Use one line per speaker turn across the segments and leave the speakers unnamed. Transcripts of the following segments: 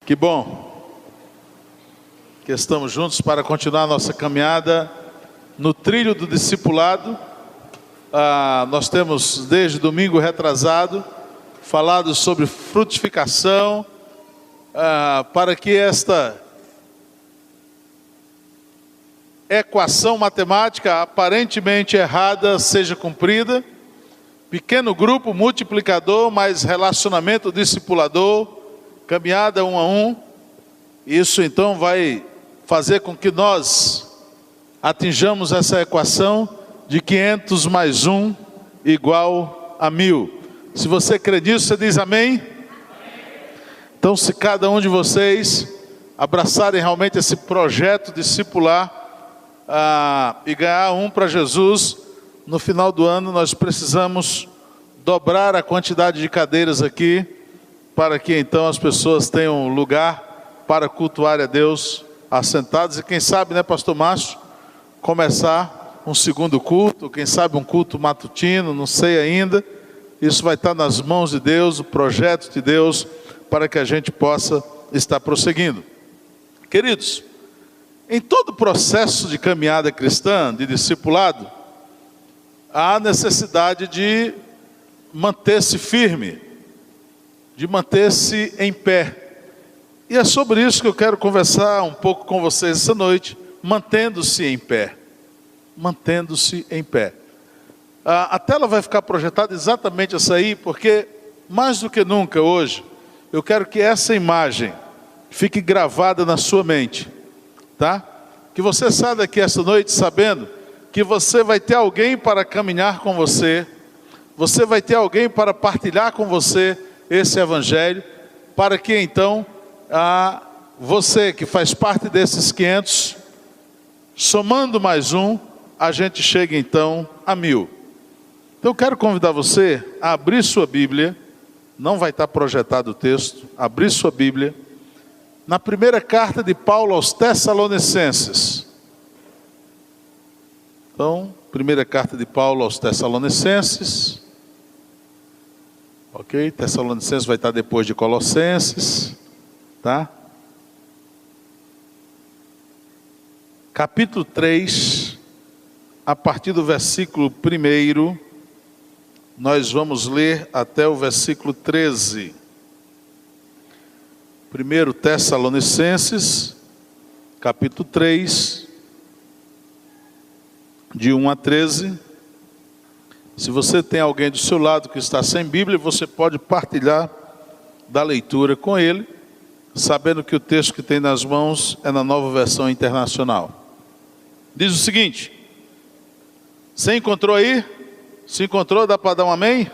Que bom que estamos juntos para continuar a nossa caminhada no trilho do discipulado. Nós temos desde domingo retrasado falado sobre frutificação, para que esta equação matemática aparentemente errada seja cumprida. Pequeno grupo multiplicador, mais relacionamento discipulador, caminhada um a um. Isso então vai fazer com que nós atinjamos essa equação de 500 mais 1 igual a 1000. Se você crê nisso, você diz amém? Então, se cada um de vocês abraçarem realmente esse projeto discipular e ganhar um para Jesus, no final do ano nós precisamos dobrar a quantidade de cadeiras aqui, para que então as pessoas tenham lugar para cultuar a Deus assentados. E quem sabe, né, pastor Márcio, começar um segundo culto, quem sabe um culto matutino, não sei ainda. Isso vai estar nas mãos de Deus, o projeto de Deus, para que a gente possa estar prosseguindo. Queridos, em todo processo de caminhada cristã, de discipulado, há necessidade de manter-se firme, de manter-se em pé. E é sobre isso que eu quero conversar um pouco com vocês essa noite, mantendo-se em pé. Mantendo-se em pé. A tela vai ficar projetada exatamente essa aí, porque mais do que nunca hoje, eu quero que essa imagem fique gravada na sua mente, tá? Que você saia daqui essa noite sabendo que você vai ter alguém para caminhar com você, você vai ter alguém para partilhar com você esse evangelho, para que então você que faz parte desses 500, somando mais um, a gente chega então a 1000. Então eu quero convidar você a abrir sua Bíblia, não vai estar projetado o texto, abrir sua Bíblia, na primeira carta de Paulo aos Tessalonicenses. Então, primeira carta de Paulo aos Tessalonicenses, ok? Tessalonicenses vai estar depois de Colossenses, tá? Capítulo 3, a partir do versículo 1, nós vamos ler até o versículo 13. 1 Tessalonicenses, capítulo 3, de 1 a 13. Se você tem alguém do seu lado que está sem Bíblia, você pode partilhar da leitura com ele, sabendo que o texto que tem nas mãos é na Nova Versão Internacional. Diz o seguinte: você encontrou aí? Se encontrou, dá para dar um amém?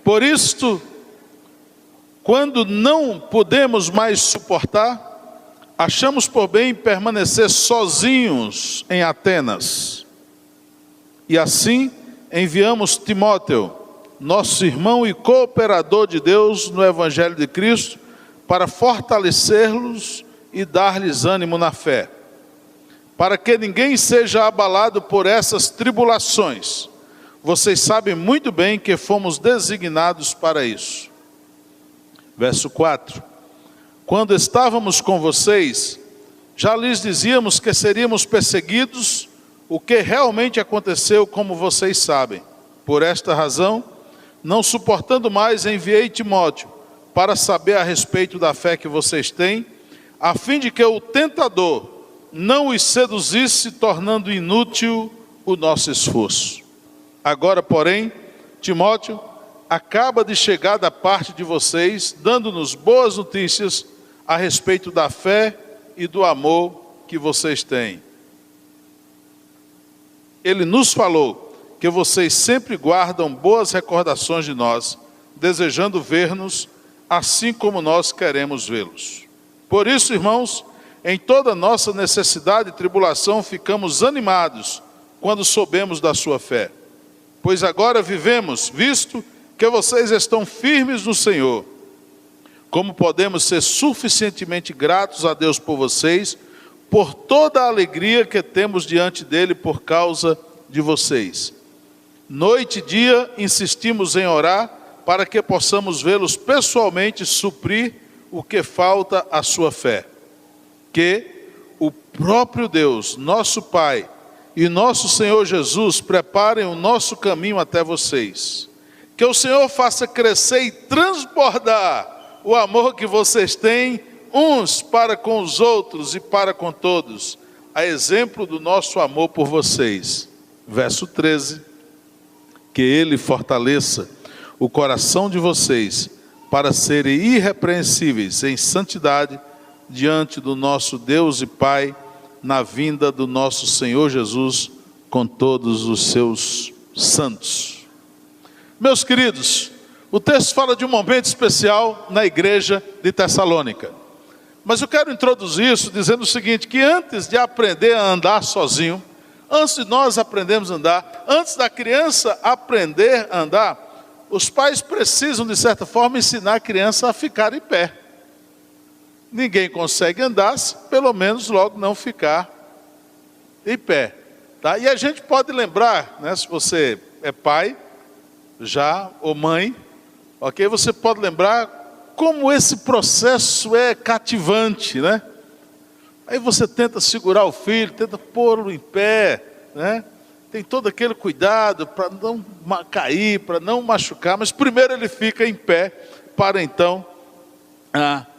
Por isto, quando não podemos mais suportar, achamos por bem permanecer sozinhos em Atenas. E assim enviamos Timóteo, nosso irmão e cooperador de Deus no Evangelho de Cristo, para fortalecê-los e dar-lhes ânimo na fé, para que ninguém seja abalado por essas tribulações. Vocês sabem muito bem que fomos designados para isso. Verso 4. Quando estávamos com vocês, já lhes dizíamos que seríamos perseguidos, o que realmente aconteceu, como vocês sabem. Por esta razão, não suportando mais, enviei Timóteo para saber a respeito da fé que vocês têm, a fim de que o tentador não os seduzisse, tornando inútil o nosso esforço. Agora, porém, Timóteo acaba de chegar da parte de vocês, dando-nos boas notícias a respeito da fé e do amor que vocês têm. Ele nos falou que vocês sempre guardam boas recordações de nós, desejando ver-nos assim como nós queremos vê-los. Por isso, irmãos, em toda nossa necessidade e tribulação, ficamos animados quando soubemos da sua fé. Pois agora vivemos, visto que vocês estão firmes no Senhor. Como podemos ser suficientemente gratos a Deus por vocês, por toda a alegria que temos diante dele por causa de vocês. Noite e dia insistimos em orar, para que possamos vê-los pessoalmente suprir o que falta à sua fé. Que o próprio Deus, nosso Pai e nosso Senhor Jesus preparem o nosso caminho até vocês. Que o Senhor faça crescer e transbordar o amor que vocês têm uns para com os outros e para com todos, a exemplo do nosso amor por vocês. Verso 13. Que Ele fortaleça o coração de vocês para serem irrepreensíveis em santidade diante do nosso Deus e Pai, na vinda do nosso Senhor Jesus com todos os seus santos. Meus queridos, o texto fala de um momento especial na igreja de Tessalônica. Mas eu quero introduzir isso dizendo o seguinte, que antes de aprender a andar sozinho, antes de nós aprendermos a andar, antes da criança aprender a andar, os pais precisam, de certa forma, ensinar a criança a ficar em pé. Ninguém consegue andar, se pelo menos logo não ficar em pé. Tá? E a gente pode lembrar, né, se você é pai já ou mãe, ok? Você pode lembrar como esse processo é cativante, né? Aí você tenta segurar o filho, tenta pô-lo em pé, né? Tem todo aquele cuidado para não cair, para não machucar, mas primeiro ele fica em pé para então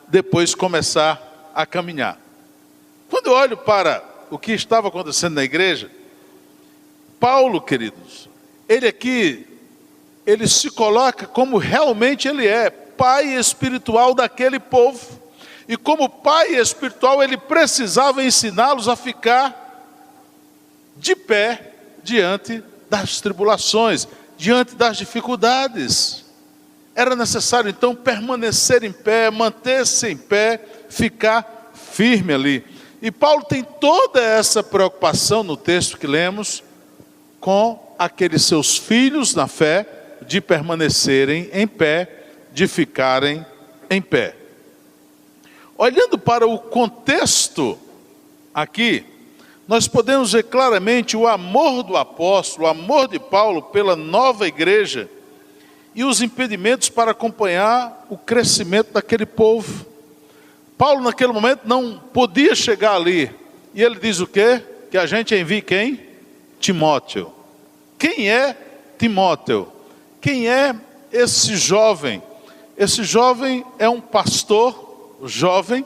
depois começar a caminhar. Quando eu olho para o que estava acontecendo na igreja, Paulo, queridos, ele se coloca como realmente ele é, pai espiritual daquele povo. E como pai espiritual, ele precisava ensiná-los a ficar de pé diante das tribulações, diante das dificuldades. Era necessário então permanecer em pé, manter-se em pé, ficar firme ali. E Paulo tem toda essa preocupação no texto que lemos com aqueles seus filhos na fé, de permanecerem em pé, de ficarem em pé. Olhando para o contexto aqui, nós podemos ver claramente o amor do apóstolo, o amor de Paulo pela nova igreja e os impedimentos para acompanhar o crescimento daquele povo. Paulo naquele momento não podia chegar ali, e ele diz o quê? Que a gente envie quem? Timóteo. Quem é Timóteo? Quem é esse jovem? Esse jovem é um pastor jovem,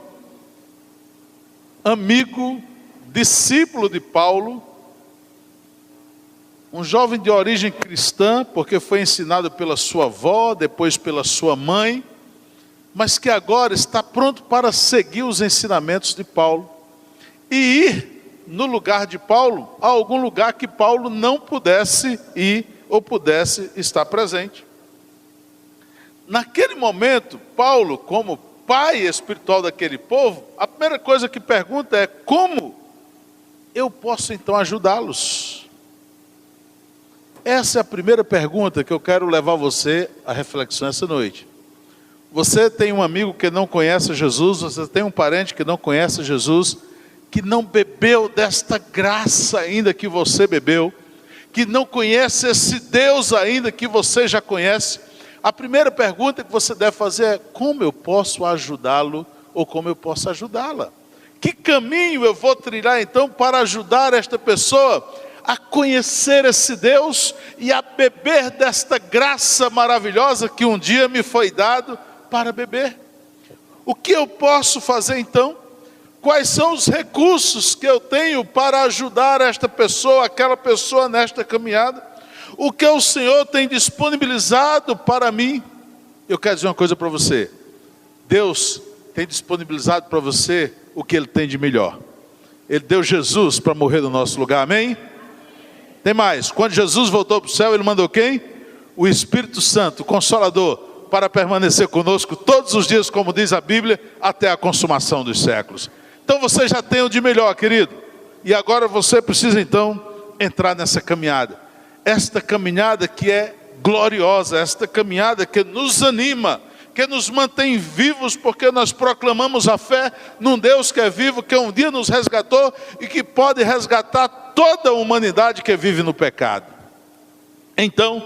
amigo, discípulo de Paulo, um jovem de origem cristã, porque foi ensinado pela sua avó, depois pela sua mãe, mas que agora está pronto para seguir os ensinamentos de Paulo e ir no lugar de Paulo, a algum lugar que Paulo não pudesse ir ou pudesse estar presente. Naquele momento, Paulo, como pai espiritual daquele povo, a primeira coisa que pergunta é: como eu posso então ajudá-los? Essa é a primeira pergunta que eu quero levar você à reflexão essa noite. Você tem um amigo que não conhece Jesus, você tem um parente que não conhece Jesus, que não bebeu desta graça ainda que você bebeu, que não conhece esse Deus ainda que você já conhece. A primeira pergunta que você deve fazer é: como eu posso ajudá-lo ou como eu posso ajudá-la? Que caminho eu vou trilhar então para ajudar esta pessoa a conhecer esse Deus e a beber desta graça maravilhosa que um dia me foi dado para beber? O que eu posso fazer então? Quais são os recursos que eu tenho para ajudar esta pessoa, aquela pessoa nesta caminhada? O que o Senhor tem disponibilizado para mim? Eu quero dizer uma coisa para você: Deus tem disponibilizado para você o que Ele tem de melhor. Ele deu Jesus para morrer no nosso lugar, amém? Tem mais, quando Jesus voltou para o céu, Ele mandou quem? O Espírito Santo, o Consolador, para permanecer conosco todos os dias, como diz a Bíblia, até a consumação dos séculos. Então você já tem o de melhor, querido, e agora você precisa então entrar nessa caminhada. Esta caminhada que é gloriosa, esta caminhada que nos anima, que nos mantém vivos, porque nós proclamamos a fé num Deus que é vivo, que um dia nos resgatou e que pode resgatar toda a humanidade que vive no pecado. Então,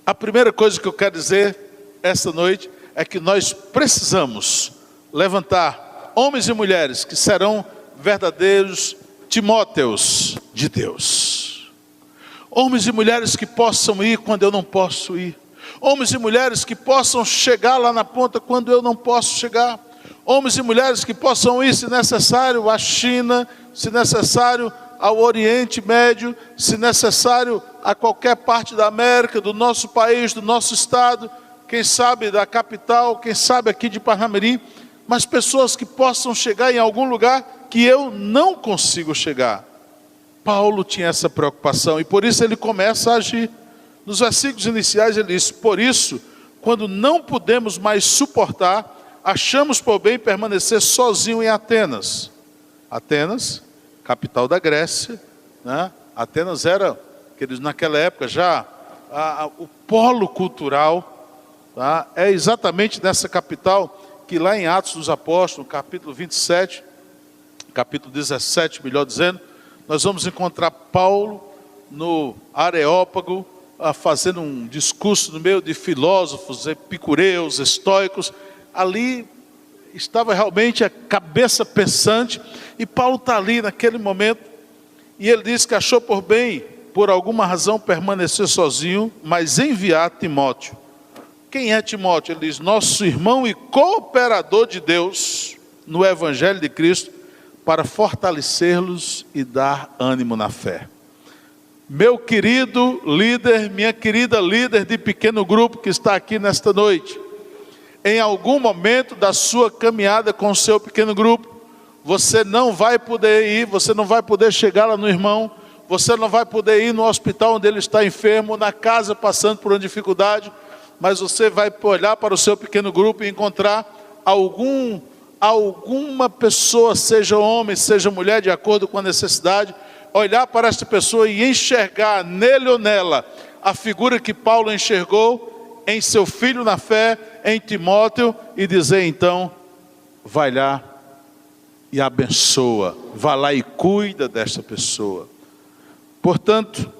a primeira coisa que eu quero dizer esta noite é que nós precisamos levantar homens e mulheres que serão verdadeiros Timóteos de Deus. Homens e mulheres que possam ir quando eu não posso ir. Homens e mulheres que possam chegar lá na ponta quando eu não posso chegar. Homens e mulheres que possam ir, se necessário, à China, se necessário, ao Oriente Médio, se necessário, a qualquer parte da América, do nosso país, do nosso estado, quem sabe da capital, quem sabe aqui de Parnamirim, mas pessoas que possam chegar em algum lugar que eu não consigo chegar. Paulo tinha essa preocupação e por isso ele começa a agir. Nos versículos iniciais ele diz: por isso, quando não podemos mais suportar, achamos por bem permanecer sozinho em Atenas. Atenas, capital da Grécia, né? Atenas era, naquela época já, o polo cultural, tá? É exatamente nessa capital que lá em Atos dos Apóstolos, capítulo 27, capítulo 17, melhor dizendo, nós vamos encontrar Paulo no Areópago, fazendo um discurso no meio de filósofos, epicureus, estoicos. Ali estava realmente a cabeça pensante, e Paulo está ali naquele momento, e ele diz que achou por bem, por alguma razão, permanecer sozinho, mas enviar Timóteo. Quem é Timóteo? Ele diz: nosso irmão e cooperador de Deus no Evangelho de Cristo, para fortalecê-los e dar ânimo na fé. Meu querido líder, minha querida líder de pequeno grupo que está aqui nesta noite, em algum momento da sua caminhada com o seu pequeno grupo, você não vai poder ir, você não vai poder chegar lá no irmão, você não vai poder ir no hospital onde ele está enfermo, na casa passando por uma dificuldade, mas você vai olhar para o seu pequeno grupo e encontrar alguma pessoa, seja homem, seja mulher, de acordo com a necessidade, olhar para esta pessoa e enxergar nele ou nela a figura que Paulo enxergou em seu filho na fé, em Timóteo, e dizer então: vai lá e abençoa, vai lá e cuida desta pessoa. Portanto,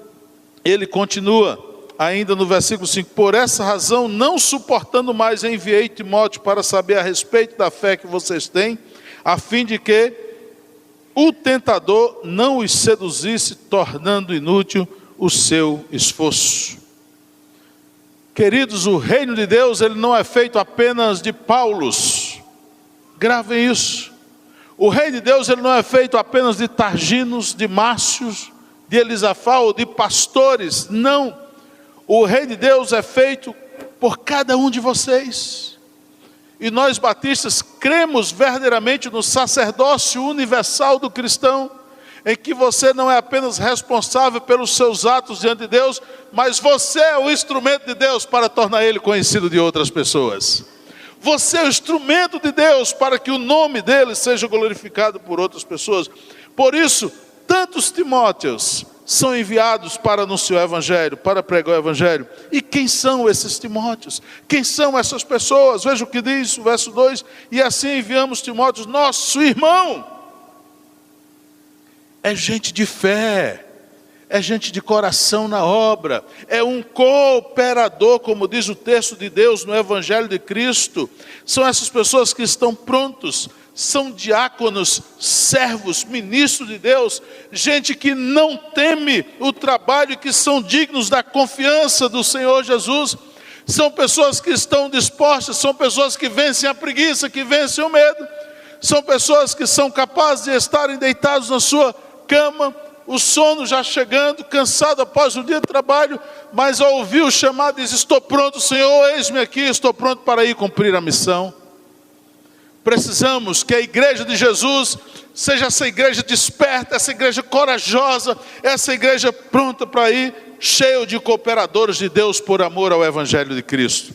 ele continua ainda no versículo 5: por essa razão, não suportando mais, enviei Timóteo para saber a respeito da fé que vocês têm, a fim de que o tentador não os seduzisse, tornando inútil o seu esforço. Queridos, o reino de Deus, ele não é feito apenas de Paulos. Gravem isso. O reino de Deus, ele não é feito apenas de Targinos, de Márcios, de Elisafá ou de pastores. Não. O reino de Deus é feito por cada um de vocês. E nós batistas cremos verdadeiramente no sacerdócio universal do cristão, em que você não é apenas responsável pelos seus atos diante de Deus, mas você é o instrumento de Deus para tornar Ele conhecido de outras pessoas. Você é o instrumento de Deus para que o nome dele seja glorificado por outras pessoas. Por isso, tantos Timóteos são enviados para anunciar o Evangelho, para pregar o Evangelho. E quem são esses Timóteos? Quem são essas pessoas? Veja o que diz o verso 2: e assim enviamos Timóteo, nosso irmão. É gente de fé, é gente de coração na obra, é um cooperador, como diz o texto de Deus no Evangelho de Cristo. São essas pessoas que estão prontos, são diáconos, servos, ministros de Deus, gente que não teme o trabalho e que são dignos da confiança do Senhor Jesus. São pessoas que estão dispostas, são pessoas que vencem a preguiça, que vencem o medo. São pessoas que são capazes de estarem deitados na sua cama, o sono já chegando, cansado após um dia de trabalho, mas ao ouvir o chamado diz: estou pronto, Senhor, eis-me aqui, estou pronto para ir cumprir a missão. Precisamos que a igreja de Jesus seja essa igreja desperta, essa igreja corajosa, essa igreja pronta para ir, cheio de cooperadores de Deus por amor ao Evangelho de Cristo.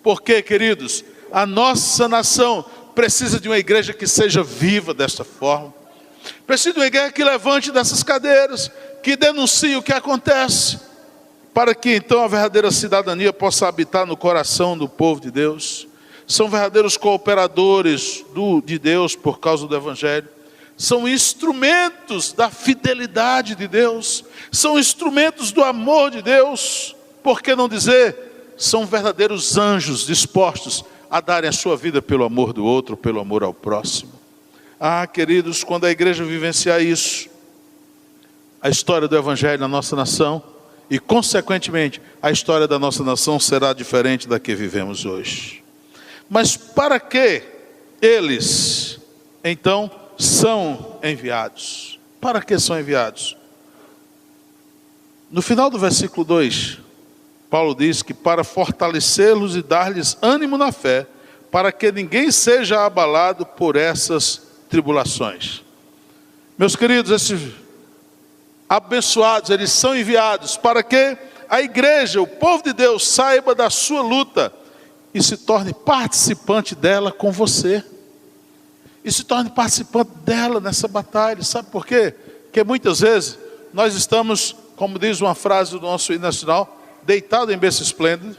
Porque, queridos, a nossa nação precisa de uma igreja que seja viva desta forma. Precisa de uma igreja que levante dessas cadeiras, que denuncie o que acontece, para que então a verdadeira cidadania possa habitar no coração do povo de Deus. São verdadeiros cooperadores de Deus por causa do Evangelho. São instrumentos da fidelidade de Deus. São instrumentos do amor de Deus. Por que não dizer? São verdadeiros anjos dispostos a darem a sua vida pelo amor do outro, pelo amor ao próximo. Ah, queridos, quando a igreja vivenciar isso, a história do Evangelho na nossa nação e, consequentemente, a história da nossa nação será diferente da que vivemos hoje. Mas para que eles, então, são enviados? Para que são enviados? No final do versículo 2, Paulo diz que para fortalecê-los e dar-lhes ânimo na fé, para que ninguém seja abalado por essas tribulações. Meus queridos, esses abençoados, eles são enviados para que a igreja, o povo de Deus, saiba da sua luta e se torne participante dela com você. E se torne participante dela nessa batalha. Sabe por quê? Porque muitas vezes nós estamos, como diz uma frase do nosso hino nacional, deitado em berço esplêndido,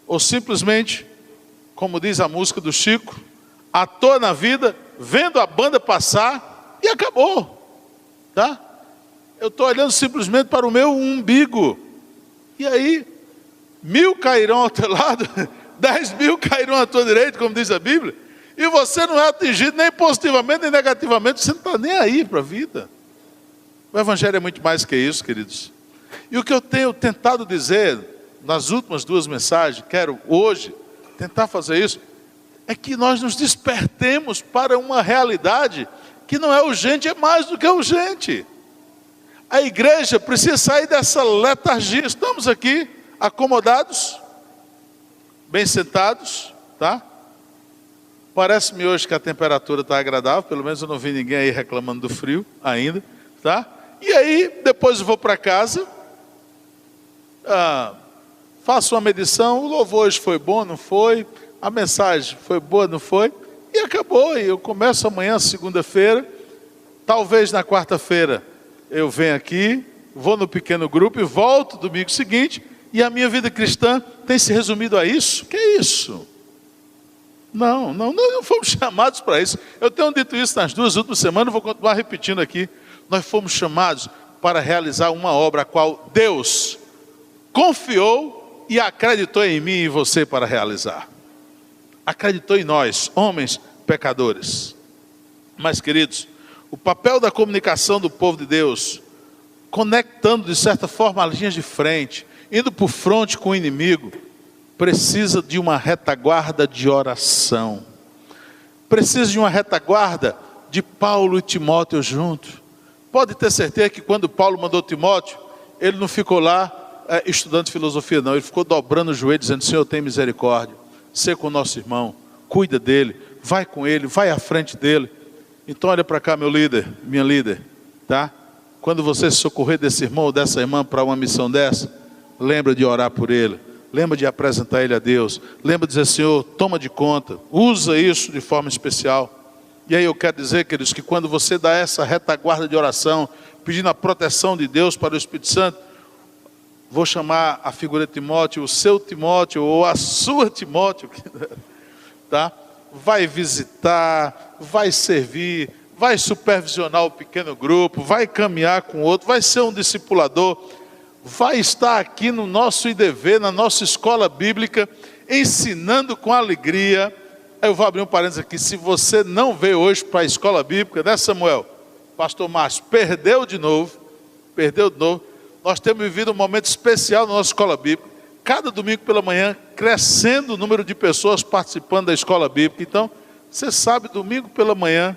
ou simplesmente, como diz a música do Chico, à toa na vida, vendo a banda passar e acabou, tá? Eu estou olhando simplesmente para o meu umbigo, e aí 1000 cairão ao teu lado, 10.000 cairão à tua direita, como diz a Bíblia, e você não é atingido nem positivamente nem negativamente, você não está nem aí para a vida. O Evangelho é muito mais que isso, queridos. E o que eu tenho tentado dizer nas últimas 2 mensagens, quero hoje tentar fazer isso, é que nós nos despertemos para uma realidade que não é urgente, é mais do que urgente. A igreja precisa sair dessa letargia. Estamos aqui acomodados, bem sentados, tá? Parece-me hoje que a temperatura está agradável, pelo menos eu não vi ninguém aí reclamando do frio ainda, tá? E aí, depois eu vou para casa, faço uma medição, o louvor hoje foi bom, não foi? A mensagem foi boa, não foi? E acabou, e eu começo amanhã, segunda-feira, talvez na quarta-feira eu venho aqui, vou no pequeno grupo e volto domingo seguinte, e a minha vida cristã tem se resumido a isso? Que é isso? Não fomos chamados para isso. Eu tenho dito isso nas 2 últimas semanas, vou continuar repetindo aqui. Nós fomos chamados para realizar uma obra a qual Deus confiou e acreditou em mim e em você para realizar. Acreditou em nós, homens pecadores. Mas, queridos, o papel da comunicação do povo de Deus, conectando de certa forma as linhas de frente, indo por fronte com o inimigo, precisa de uma retaguarda de oração. Precisa de uma retaguarda de Paulo e Timóteo juntos. Pode ter certeza que quando Paulo mandou Timóteo, ele não ficou lá estudando filosofia não, ele ficou dobrando o joelho dizendo: Senhor, tem misericórdia, sê com o nosso irmão, cuida dele, vai com ele, vai à frente dele. Então olha para cá, meu líder, minha líder, tá? Quando você se socorrer desse irmão ou dessa irmã para uma missão dessa, lembra de orar por ele, lembra de apresentar ele a Deus, lembra de dizer: Senhor, toma de conta, usa isso de forma especial. E aí eu quero dizer, queridos, que quando você dá essa retaguarda de oração, pedindo a proteção de Deus para o Espírito Santo, vou chamar a figura de Timóteo, o seu Timóteo ou a sua Timóteo, tá? Vai visitar, vai servir, vai supervisionar o pequeno grupo, vai caminhar com o outro, vai ser um discipulador, vai estar aqui no nosso IDV, na nossa escola bíblica, ensinando com alegria. Eu vou abrir um parênteses aqui: se você não veio hoje para a escola bíblica, né, Samuel? Pastor Márcio, perdeu de novo. Nós temos vivido um momento especial na nossa escola bíblica, cada domingo pela manhã, crescendo o número de pessoas participando da escola bíblica. Então, você sabe, domingo pela manhã,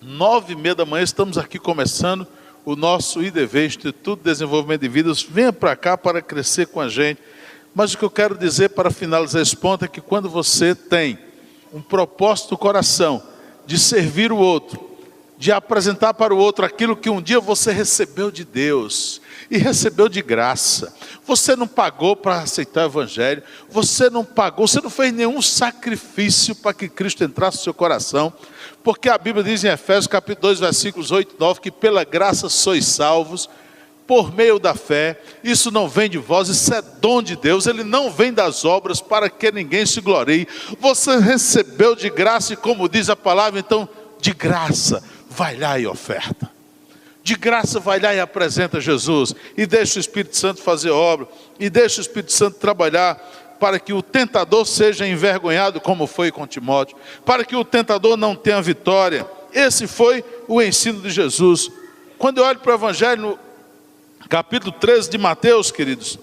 9h30 da manhã, estamos aqui começando o nosso IDV, Instituto de Desenvolvimento de Vidas. Venha para cá para crescer com a gente. Mas o que eu quero dizer para finalizar esse ponto é que quando você tem um propósito do coração de servir o outro, de apresentar para o outro aquilo que um dia você recebeu de Deus e recebeu de graça. Você não pagou para aceitar o Evangelho, você não pagou, você não fez nenhum sacrifício para que Cristo entrasse no seu coração, porque a Bíblia diz em Efésios capítulo 2, versículos 8 e 9, que pela graça sois salvos, por meio da fé. Isso não vem de vós, isso é dom de Deus, ele não vem das obras para que ninguém se glorie. Você recebeu de graça, e como diz a palavra, então, de graça, vai lá e oferta. De graça vai lá e apresenta Jesus, e deixa o Espírito Santo fazer obra, e deixa o Espírito Santo trabalhar para que o tentador seja envergonhado, como foi com Timóteo, para que o tentador não tenha vitória. Esse foi o ensino de Jesus. Quando eu olho para o Evangelho, no capítulo 13 de Mateus, queridos,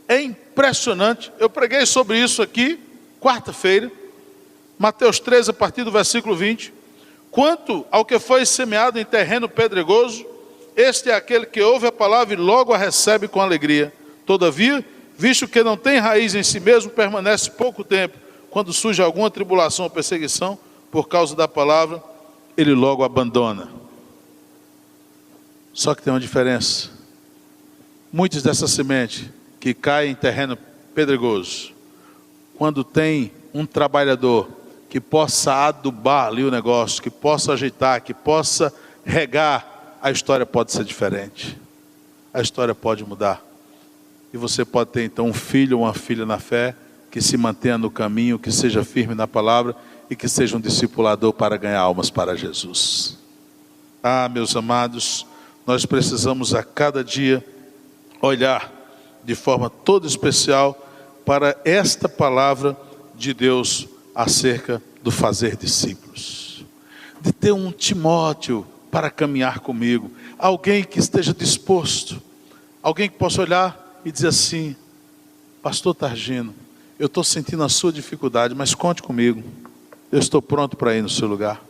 é impressionante. Eu preguei sobre isso aqui, quarta-feira, Mateus 13, a partir do versículo 20. Quanto ao que foi semeado em terreno pedregoso, este é aquele que ouve a palavra e logo a recebe com alegria. Todavia, visto que não tem raiz em si mesmo, permanece pouco tempo. Quando surge alguma tribulação ou perseguição, por causa da palavra, ele logo abandona. Só que tem uma diferença. Muitas dessas sementes que caem em terreno pedregoso, quando tem um trabalhador que possa adubar ali o negócio, que possa ajeitar, que possa regar, a história pode ser diferente. A história pode mudar. E você pode ter então um filho ou uma filha na fé, que se mantenha no caminho, que seja firme na palavra e que seja um discipulador para ganhar almas para Jesus. Ah, meus amados, nós precisamos a cada dia olhar de forma toda especial para esta palavra de Deus acerca do fazer discípulos, de ter um Timóteo para caminhar comigo, alguém que esteja disposto, alguém que possa olhar e dizer assim: pastor Targino, eu estou sentindo a sua dificuldade, mas conte comigo, eu estou pronto para ir no seu lugar,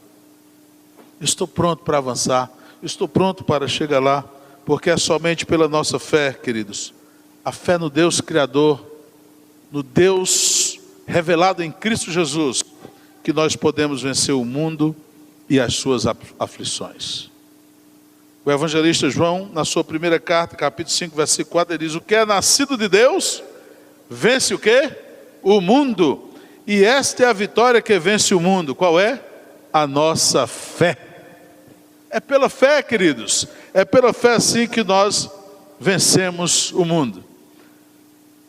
eu estou pronto para avançar, eu estou pronto para chegar lá, porque é somente pela nossa fé, queridos, a fé no Deus Criador, no Deus revelado em Cristo Jesus, que nós podemos vencer o mundo e as suas aflições. O evangelista João, na sua primeira carta, capítulo 5, versículo 4, ele diz: o que é nascido de Deus, vence o quê? O mundo. E esta é a vitória que vence o mundo. Qual é? A nossa fé. É pela fé, queridos, é pela fé assim que nós vencemos o mundo.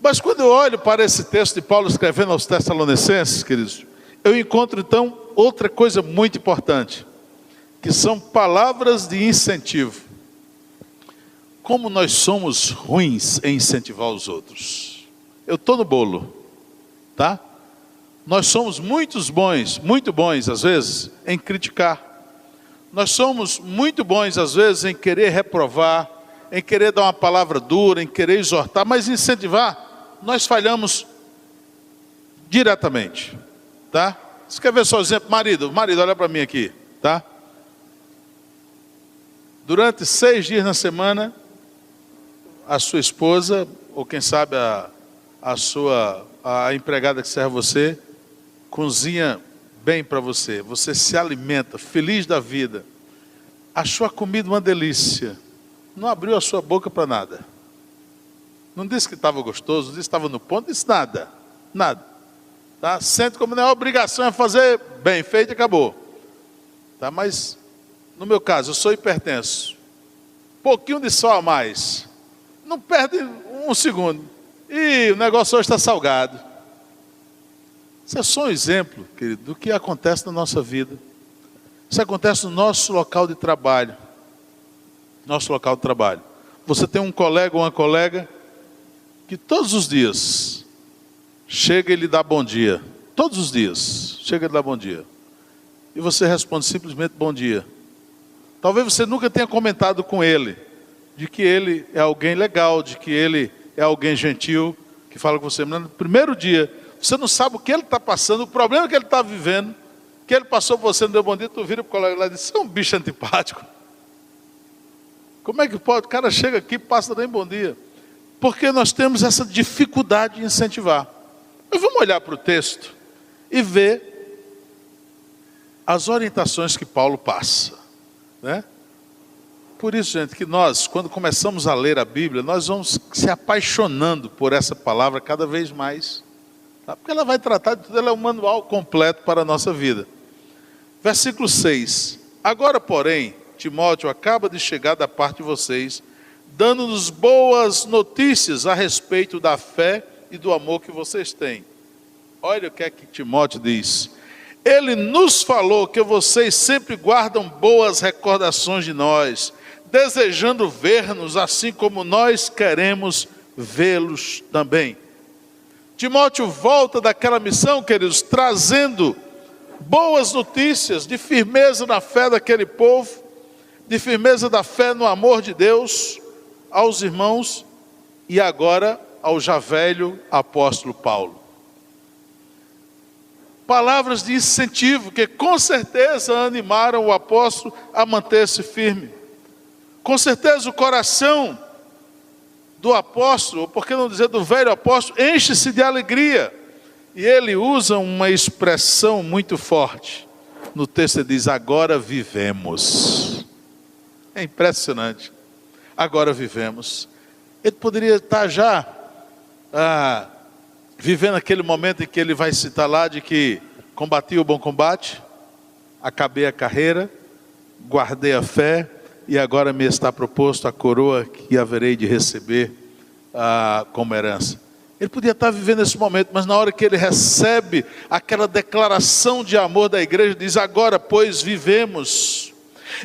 Mas quando eu olho para esse texto de Paulo escrevendo aos Tessalonicenses, queridos, eu encontro então outra coisa muito importante, que são palavras de incentivo. Como nós somos ruins em incentivar os outros. Eu estou no bolo, tá? Nós somos muito bons às vezes em criticar. Nós somos muito bons às vezes em querer reprovar, em querer dar uma palavra dura, em querer exortar, mas incentivar, nós falhamos diretamente, tá? Você quer ver só exemplo? Marido, olha para mim aqui, tá? Durante 6 dias na semana, a sua esposa, ou quem sabe a empregada que serve você, cozinha bem para você, você se alimenta, feliz da vida, achou a comida uma delícia, não abriu a sua boca para nada, não disse que estava gostoso, não disse que estava no ponto, disse nada, tá? Sente como não é obrigação, é fazer bem feito e acabou, tá? Mas no meu caso, eu sou hipertenso, pouquinho de sol a mais, não perde um segundo, e o negócio hoje está salgado. Isso é só um exemplo, querido, do que acontece na nossa vida. Isso acontece no nosso local de trabalho. Você tem um colega ou uma colega que todos os dias chega e lhe dá bom dia. Todos os dias chega e lhe dá bom dia. E você responde simplesmente bom dia. Talvez você nunca tenha comentado com ele de que ele é alguém legal, de que ele é alguém gentil, que fala com você. Mas no primeiro dia, você não sabe o que ele está passando, o problema que ele está vivendo, que ele passou por você, não deu bom dia, tu vira para o colega lá e diz: você é um bicho antipático. Como é que pode? O cara chega aqui e passa nem bom dia. Porque nós temos essa dificuldade de incentivar. Mas vamos olhar para o texto e ver as orientações que Paulo passa, né? Por isso, gente, que nós, quando começamos a ler a Bíblia, nós vamos se apaixonando por essa palavra cada vez mais, tá? Porque ela vai tratar de tudo, ela é um manual completo para a nossa vida. Versículo 6. Agora, porém, Timóteo acaba de chegar da parte de vocês, dando-nos boas notícias a respeito da fé e do amor que vocês têm. Olha o que é que Timóteo diz. Ele nos falou que vocês sempre guardam boas recordações de nós, desejando ver-nos assim como nós queremos vê-los também. Timóteo volta daquela missão, queridos, trazendo boas notícias de firmeza na fé daquele povo, de firmeza da fé no amor de Deus aos irmãos e agora ao já velho apóstolo Paulo. Palavras de incentivo que com certeza animaram o apóstolo a manter-se firme. Com certeza o coração do apóstolo, ou por que não dizer do velho apóstolo, enche-se de alegria. E ele usa uma expressão muito forte. No texto ele diz, agora vivemos. É impressionante. Agora vivemos. Ele poderia estar já vivendo aquele momento em que ele vai citar lá de que combati o bom combate, acabei a carreira, guardei a fé, e agora me está proposto a coroa que haverei de receber como herança. Ele podia estar vivendo esse momento, mas na hora que ele recebe aquela declaração de amor da igreja, diz, agora pois vivemos.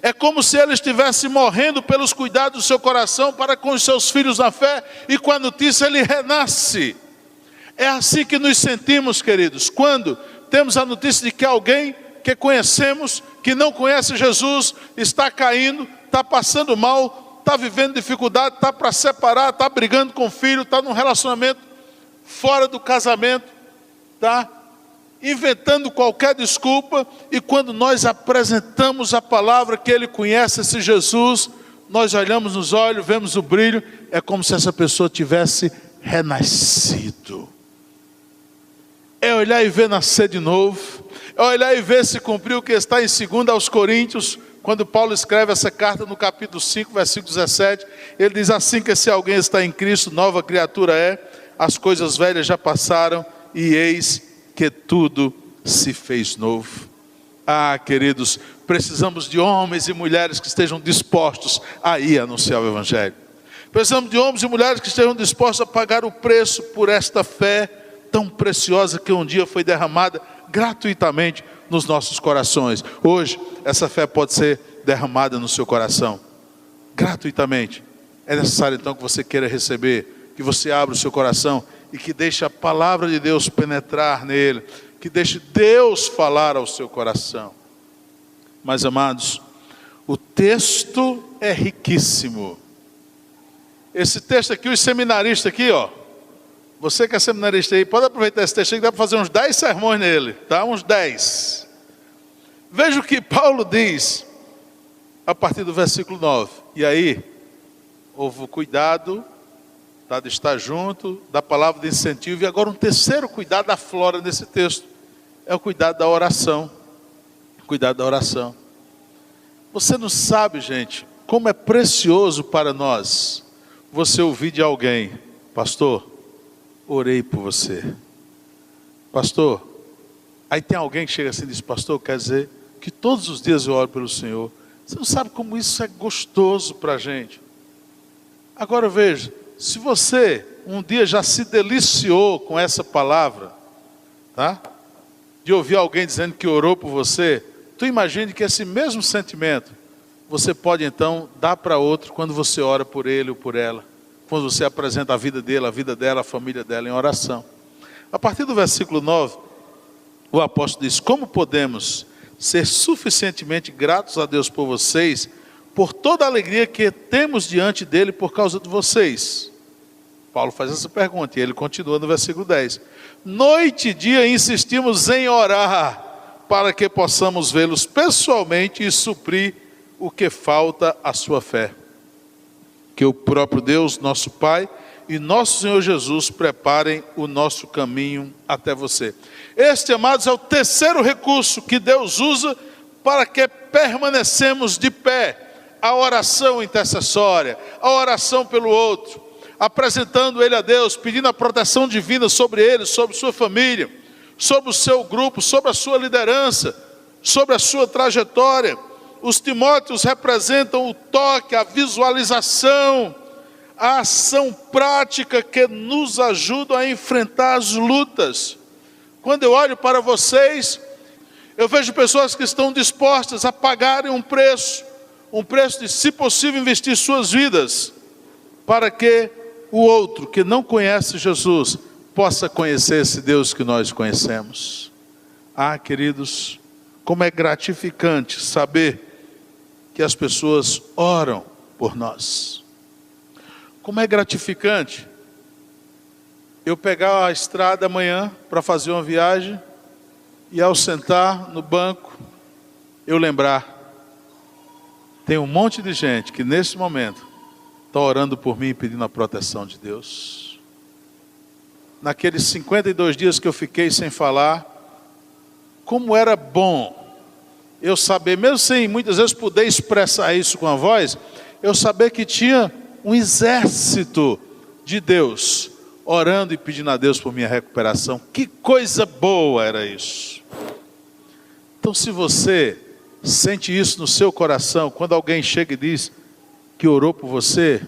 É como se ele estivesse morrendo pelos cuidados do seu coração para com os seus filhos na fé, e com a notícia ele renasce. É assim que nos sentimos, queridos, quando temos a notícia de que alguém que conhecemos, que não conhece Jesus, está caindo, está passando mal, está vivendo dificuldade, está para separar, está brigando com o filho, está num relacionamento fora do casamento, está inventando qualquer desculpa, e quando nós apresentamos a palavra que ele conhece, esse Jesus, nós olhamos nos olhos, vemos o brilho, é como se essa pessoa tivesse renascido. É olhar e ver nascer de novo, é olhar e ver se cumprir o que está em 2 aos Coríntios, quando Paulo escreve essa carta no capítulo 5, versículo 17, ele diz assim, que se alguém está em Cristo, nova criatura é, as coisas velhas já passaram, e eis que tudo se fez novo. Queridos, precisamos de homens e mulheres que estejam dispostos a ir anunciar o Evangelho. Precisamos de homens e mulheres que estejam dispostos a pagar o preço por esta fé tão preciosa que um dia foi derramada gratuitamente nos nossos corações. Hoje, essa fé pode ser derramada no seu coração, gratuitamente. É necessário então que você queira receber, que você abra o seu coração e que deixe a palavra de Deus penetrar nele, que deixe Deus falar ao seu coração. Mas amados, o texto é riquíssimo. Esse texto aqui, os seminaristas aqui, você que é seminarista aí, pode aproveitar esse texto aqui, dá para fazer uns 10 sermões nele, tá? Uns 10. Veja o que Paulo diz, a partir do versículo 9. E aí, houve o cuidado, de estar junto, da palavra de incentivo, e agora um terceiro cuidado aflora nesse texto, é o cuidado da oração. Cuidado da oração. Você não sabe, gente, como é precioso para nós, você ouvir de alguém, pastor, orei por você. Pastor, aí tem alguém que chega assim e diz, pastor, quer dizer que todos os dias eu oro pelo Senhor. Você não sabe como isso é gostoso para a gente. Agora veja, se você um dia já se deliciou com essa palavra, tá? De ouvir alguém dizendo que orou por você, tu imagine que esse mesmo sentimento, você pode então dar para outro quando você ora por ele ou por ela. Quando você apresenta a vida dele, a vida dela, a família dela em oração. A partir do versículo 9, o apóstolo diz, como podemos ser suficientemente gratos a Deus por vocês, por toda a alegria que temos diante dele por causa de vocês? Paulo faz essa pergunta e ele continua no versículo 10. Noite e dia insistimos em orar, para que possamos vê-los pessoalmente e suprir o que falta à sua fé. Que o próprio Deus, nosso Pai, e nosso Senhor Jesus preparem o nosso caminho até você. Este, amados, é o terceiro recurso que Deus usa para que permanecemos de pé. A oração intercessória, a oração pelo outro, apresentando ele a Deus, pedindo a proteção divina sobre ele, sobre sua família, sobre o seu grupo, sobre a sua liderança, sobre a sua trajetória. Os Timóteos representam o toque, a visualização, a ação prática que nos ajuda a enfrentar as lutas. Quando eu olho para vocês, eu vejo pessoas que estão dispostas a pagarem um preço de, se possível, investir suas vidas, para que o outro que não conhece Jesus possa conhecer esse Deus que nós conhecemos. Ah, queridos, como é gratificante saber que as pessoas oram por nós. Como é gratificante eu pegar a estrada amanhã para fazer uma viagem e ao sentar no banco eu lembrar, tem um monte de gente que nesse momento está orando por mim, pedindo a proteção de Deus. Naqueles 52 dias que eu fiquei sem falar, como era bom eu saber, mesmo sem muitas vezes poder expressar isso com a voz, eu saber que tinha um exército de Deus orando e pedindo a Deus por minha recuperação. Que coisa boa era isso. Então, se você sente isso no seu coração, quando alguém chega e diz que orou por você,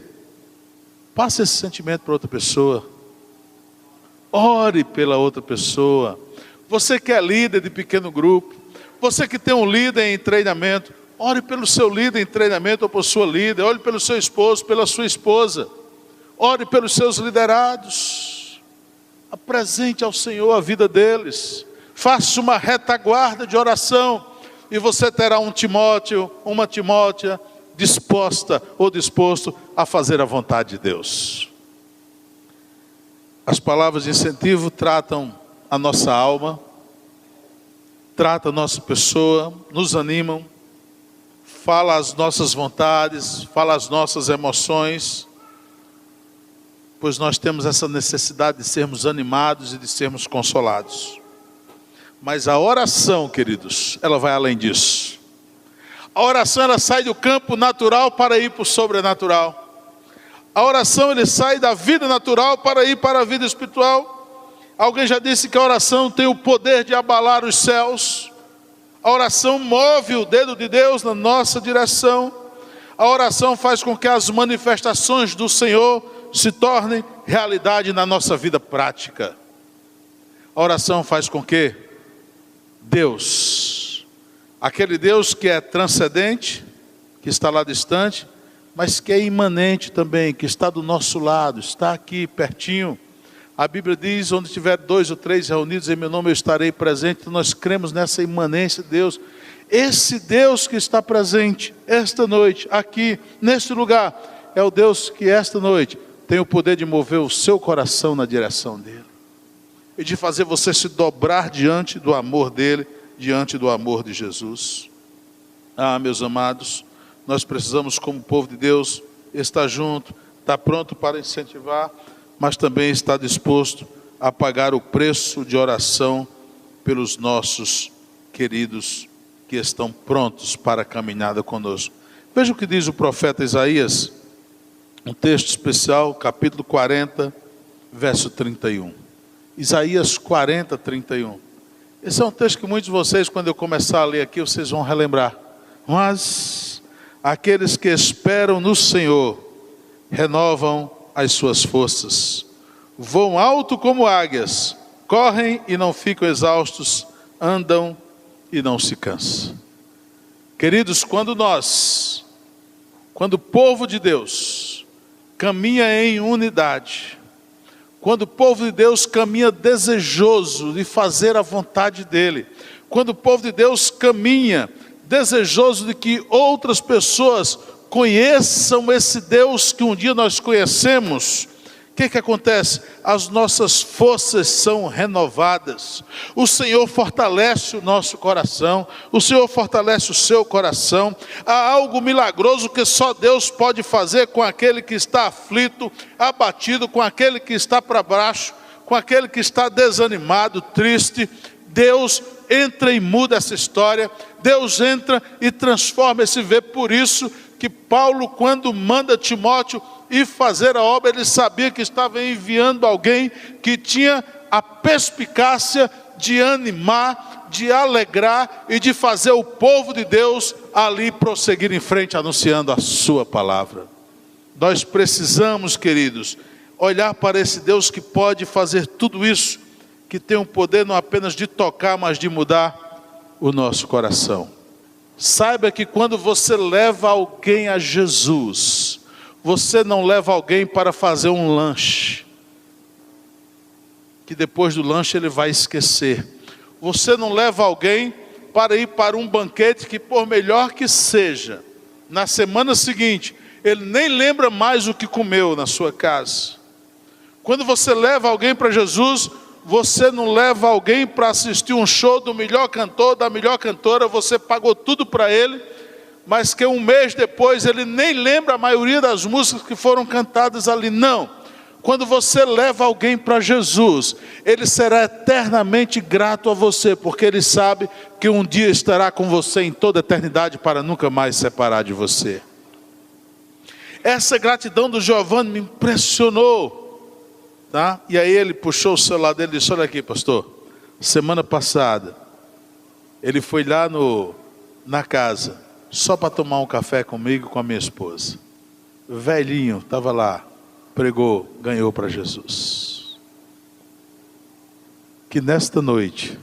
passe esse sentimento para outra pessoa. Ore pela outra pessoa. Você que é líder de pequeno grupo, você que tem um líder em treinamento, ore pelo seu líder em treinamento ou por sua líder. Ore pelo seu esposo, pela sua esposa. Ore pelos seus liderados. Apresente ao Senhor a vida deles. Faça uma retaguarda de oração. E você terá um Timóteo, uma Timótea disposta ou disposto a fazer a vontade de Deus. As palavras de incentivo tratam a nossa alma, tratam a nossa pessoa, nos animam, fala as nossas vontades, fala as nossas emoções, pois nós temos essa necessidade de sermos animados e de sermos consolados. Mas a oração, queridos, ela vai além disso. A oração, ela sai do campo natural para ir para o sobrenatural. A oração, ele sai da vida natural para ir para a vida espiritual. Alguém já disse que a oração tem o poder de abalar os céus. A oração move o dedo de Deus na nossa direção. A oração faz com que as manifestações do Senhor se tornem realidade na nossa vida prática. A oração faz com que Deus, aquele Deus que é transcendente, que está lá distante, mas que é imanente também, que está do nosso lado, está aqui pertinho. A Bíblia diz, onde tiver 2 ou 3 reunidos em meu nome eu estarei presente. Então nós cremos nessa imanência de Deus. Esse Deus que está presente esta noite, aqui, neste lugar, é o Deus que esta noite tem o poder de mover o seu coração na direção dele. E de fazer você se dobrar diante do amor dele, diante do amor de Jesus. Ah, meus amados, nós precisamos, como povo de Deus, estar junto, estar pronto para incentivar, mas também estar disposto a pagar o preço de oração pelos nossos queridos que estão prontos para a caminhada conosco. Veja o que diz o profeta Isaías, um texto especial, capítulo 40, verso 31. Isaías 40, 31. Esse é um texto que muitos de vocês, quando eu começar a ler aqui, vocês vão relembrar. Mas aqueles que esperam no Senhor renovam as suas forças, voam alto como águias, correm e não ficam exaustos, andam e não se cansam. Queridos, quando o povo de Deus caminha em unidade, quando o povo de Deus caminha desejoso de fazer a vontade dEle, quando o povo de Deus caminha desejoso de que outras pessoas conheçam esse Deus que um dia nós conhecemos, o que acontece? As nossas forças são renovadas. O Senhor fortalece o nosso coração. O Senhor fortalece o seu coração. Há algo milagroso que só Deus pode fazer com aquele que está aflito, abatido, com aquele que está para baixo, com aquele que está desanimado, triste. Deus entra e muda essa história. Deus entra e transforma esse ver. Por isso que Paulo, quando manda Timóteo ir fazer a obra, ele sabia que estava enviando alguém que tinha a perspicácia de animar, de alegrar e de fazer o povo de Deus ali prosseguir em frente, anunciando a sua palavra. Nós precisamos, queridos, olhar para esse Deus que pode fazer tudo isso, que tem o poder não apenas de tocar, mas de mudar o nosso coração. Saiba que quando você leva alguém a Jesus, você não leva alguém para fazer um lanche. que depois do lanche ele vai esquecer. Você não leva alguém para ir para um banquete que, por melhor que seja, na semana seguinte, ele nem lembra mais o que comeu na sua casa. Quando você leva alguém para Jesus, você não leva alguém para assistir um show do melhor cantor, da melhor cantora, você pagou tudo para ele, mas que um mês depois ele nem lembra a maioria das músicas que foram cantadas ali. Não. Quando você leva alguém para Jesus, ele será eternamente grato a você, porque ele sabe que um dia estará com você em toda a eternidade para nunca mais separar de você. Essa gratidão do Giovanni me impressionou, tá? E aí ele puxou o celular dele e disse: olha aqui, pastor, semana passada ele foi lá na casa só para tomar um café comigo, com a minha esposa. Velhinho, estava lá, pregou, ganhou para Jesus. Que nesta noite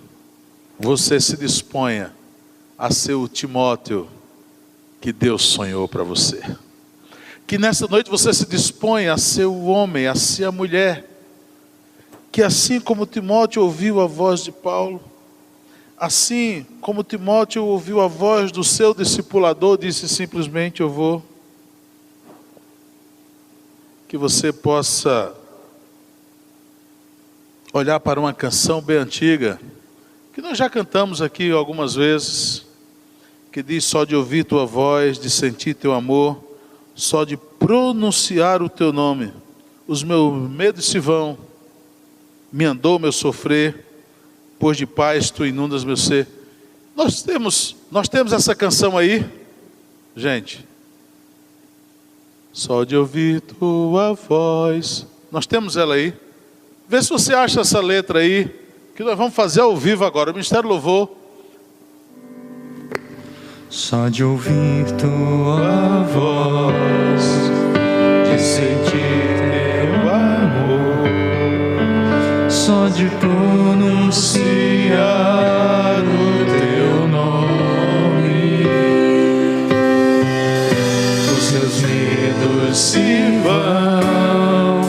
você se disponha a ser o Timóteo que Deus sonhou para você. Que nesta noite você se disponha a ser o homem, a ser a mulher, que assim como Timóteo ouviu a voz de Paulo, assim como Timóteo ouviu a voz do seu discipulador, disse simplesmente: eu vou. Que você possa olhar para uma canção bem antiga, que nós já cantamos aqui algumas vezes, que diz: só de ouvir tua voz, de sentir teu amor, só de pronunciar o teu nome, os meus medos se vão, me andou meu sofrer, pois de paz tu inundas meu ser. Nós temos essa canção aí, gente. Só de ouvir tua voz. Nós temos ela aí. Vê se você acha essa letra aí, que nós vamos fazer ao vivo agora. O Ministério Louvor.
Só de ouvir tua voz, de sentir teu amor, só de pronunciar o teu nome, os meus medos se vão,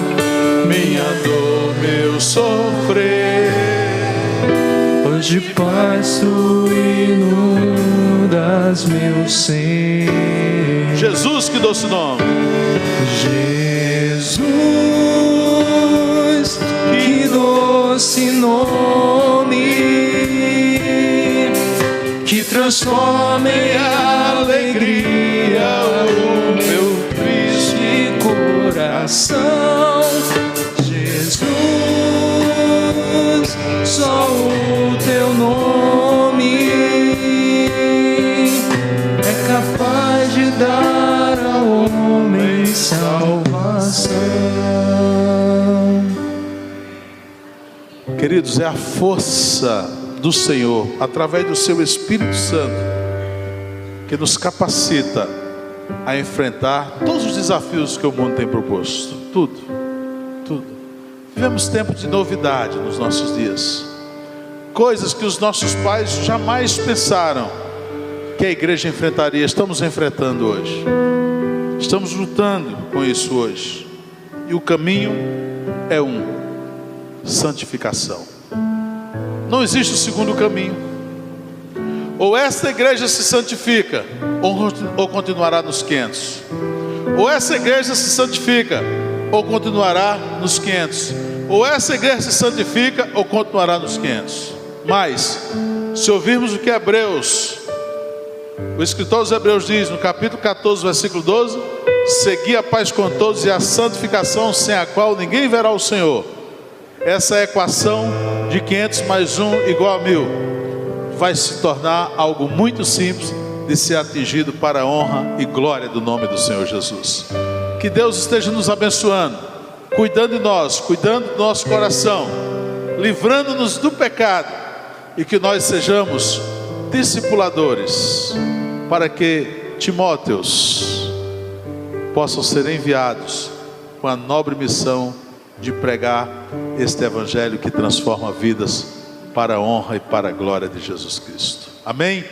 minha dor, meu sofrer, pois de paz tu inundas meu ser.
Jesus, que doce nome.
Jesus, que doce nome, que transforma em alegria o meu triste coração. Jesus, só o teu nome é capaz de dar ao homem salvação.
Queridos, é a força do Senhor, através do seu Espírito Santo, que nos capacita a enfrentar todos os desafios que o mundo tem proposto. Tudo. Vivemos tempo de novidade nos nossos dias. Coisas que os nossos pais jamais pensaram que a igreja enfrentaria, estamos enfrentando hoje. Estamos lutando com isso hoje. E o caminho é santificação. Não existe o segundo caminho. Ou esta igreja se santifica, ou continuará nos 500. Ou essa igreja se santifica, ou continuará nos 500. Ou essa igreja se santifica, ou continuará nos 500. Mas, se ouvirmos o que o escritor dos Hebreus diz no capítulo 14, versículo 12: segui a paz com todos e a santificação, sem a qual ninguém verá o Senhor. Essa é a equação de 500 mais 1 igual a 1000 vai se tornar algo muito simples de ser atingido para a honra e glória do nome do Senhor Jesus. Que Deus esteja nos abençoando, cuidando de nós, cuidando do nosso coração, livrando-nos do pecado, e que nós sejamos discipuladores, para que Timóteos possam ser enviados com a nobre missão de pregar este evangelho que transforma vidas para a honra e para a glória de Jesus Cristo. Amém?